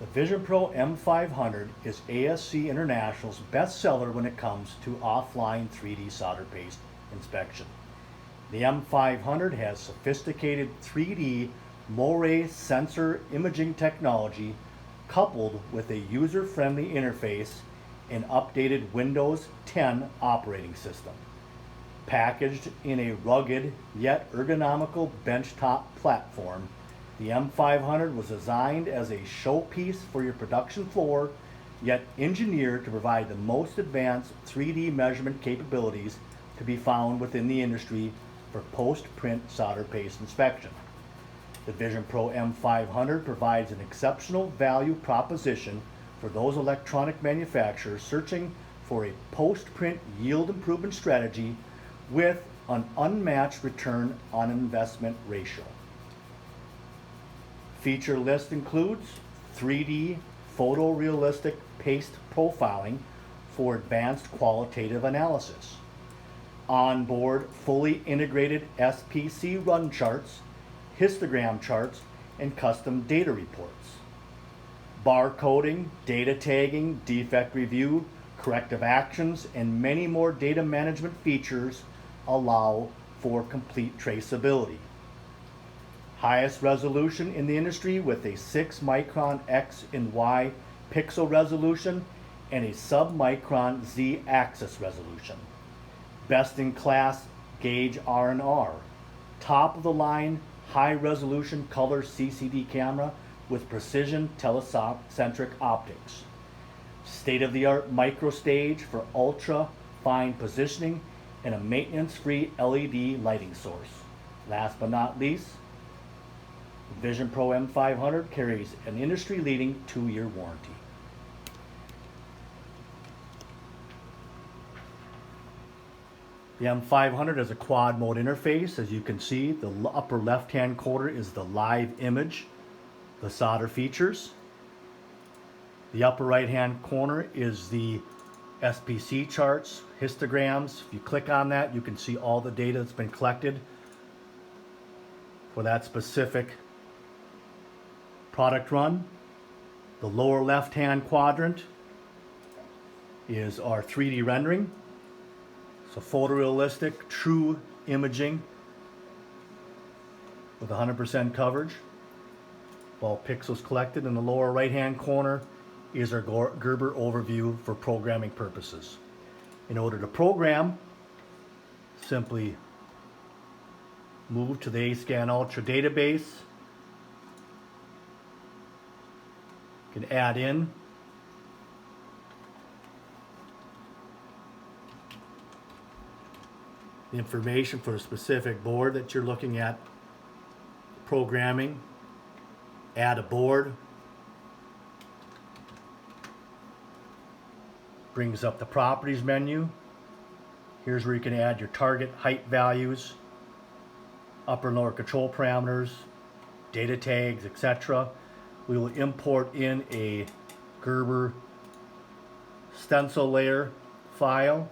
The VisionPro M500 is ASC International's bestseller when it comes to offline 3D solder paste inspection. The M500 has sophisticated 3D Moray sensor imaging technology coupled with a user-friendly interface and updated Windows 10 operating system. Packaged in a rugged yet ergonomical benchtop platform, the M500 was designed as a showpiece for your production floor, yet engineered to provide the most advanced 3D measurement capabilities to be found within the industry for post-print solder paste inspection. The VisionPro M500 provides an exceptional value proposition for those electronic manufacturers searching for a post-print yield improvement strategy with an unmatched return on investment ratio. Feature list includes 3D photorealistic paste profiling for advanced qualitative analysis, onboard fully integrated SPC run charts, histogram charts, and custom data reports, barcoding, data tagging, defect review, corrective actions, and many more data management features allow for complete traceability. Highest resolution in the industry with a 6 micron X and Y pixel resolution and a sub-micron Z-axis resolution. Best in class gauge R&R. Top of the line high resolution color CCD camera with precision telecentric optics. State of the art micro stage for ultra fine positioning and a maintenance free LED lighting source. Last but not least, the VisionPro M500 carries an industry-leading 2-year warranty. The M500 has a quad mode interface. As you can see, the upper left-hand corner is the live image, the solder features. The upper right-hand corner is the SPC charts, histograms. If you click on that, you can see all the data that's been collected for that specific product run. The lower left-hand quadrant is our 3D rendering. So photorealistic, true imaging with 100% coverage. All pixels collected. In the lower right-hand corner is our Gerber overview for programming purposes. In order to program, simply move to the ASCAN Ultra database. You can add in the information for a specific board that you're looking at programming. Add a board. Brings up the properties menu. Here's where you can add your target height values, upper and lower control parameters, data tags, etc. We will import in a Gerber stencil layer file.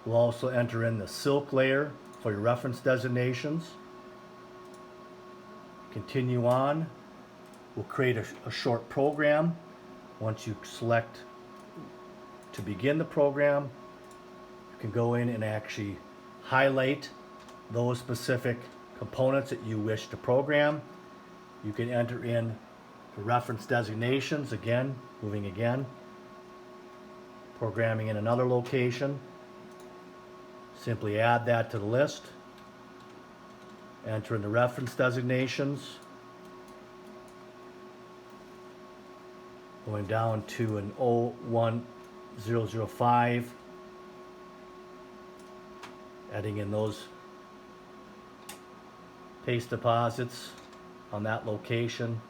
We'll also enter in the silk layer for your reference designations. Continue on. We'll create a short program. Once you select to begin the program, you can go in and actually highlight those specific components that you wish to program. You can enter in the reference designations again, moving again, programming in another location. Simply add that to the list, enter in the reference designations, going down to an 01005, adding in those paste deposits on that location,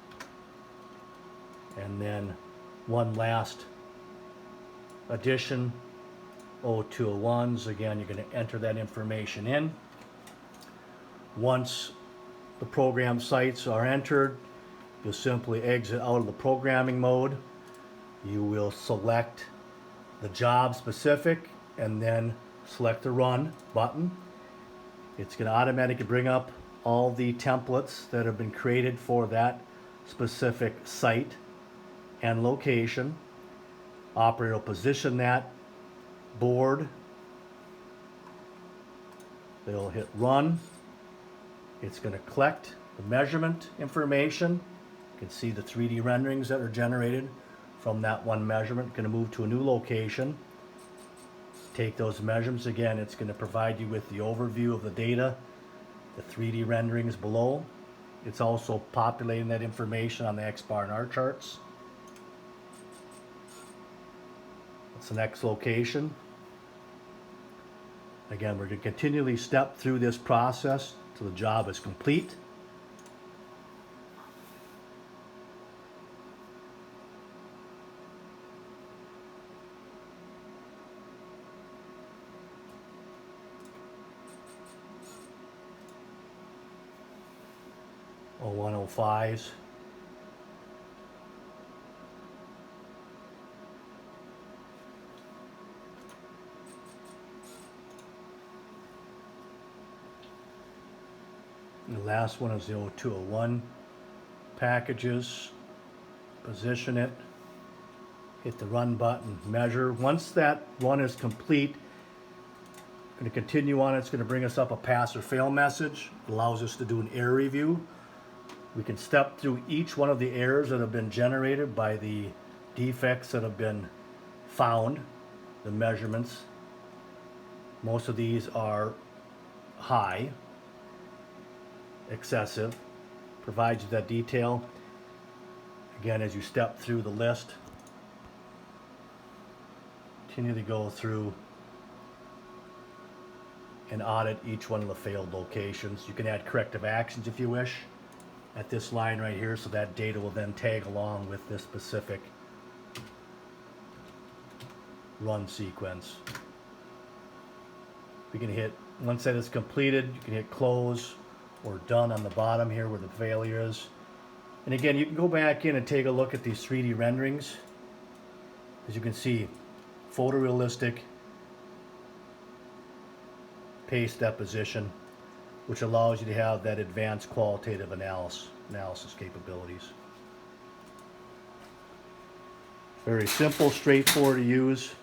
and then one last addition, 0201s. Again, you're going to enter that information in. Once the program sites are entered, you'll simply exit out of the programming mode. You will select the job specific and then select the run button. It's going to automatically bring up all the templates that have been created for that specific site. and location. Operator will position that board. They'll hit run. It's going to collect the measurement information. You can see the 3D renderings that are generated from that one measurement. Going to move to a new location. Take those measurements again. It's going to provide you with the overview of the data, the 3D renderings below. It's also populating that information on the X-bar and R charts. That's the next location. Again, we're going to continually step through this process till the job is complete. Oh, 105s. And the last one is the 0201 packages. Position it, hit the run button, measure. Once that run is complete, I'm going to continue on. It's going to bring us up a pass or fail message. It allows us to do an error review. We can step through each one of the errors that have been generated by the defects that have been found, the measurements. Most of these are high, excessive, provides you that detail. Again, as you step through the list, continually go through and audit each one of the failed locations. You can add corrective actions if you wish at this line right here, so that data will then tag along with this specific run sequence. We can hit, once that is completed, you can hit close or done on the bottom here where the failure is. And again, you can go back in and take a look at these 3D renderings. As you can see, photorealistic paste deposition, which allows you to have that advanced qualitative analysis capabilities. Very simple, straightforward to use.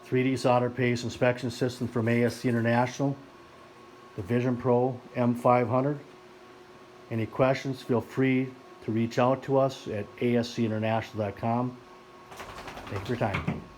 3D solder paste inspection system from ASC International, the VisionPro M500. Any questions, feel free to reach out to us at ascinternational.com. Thank you for your time.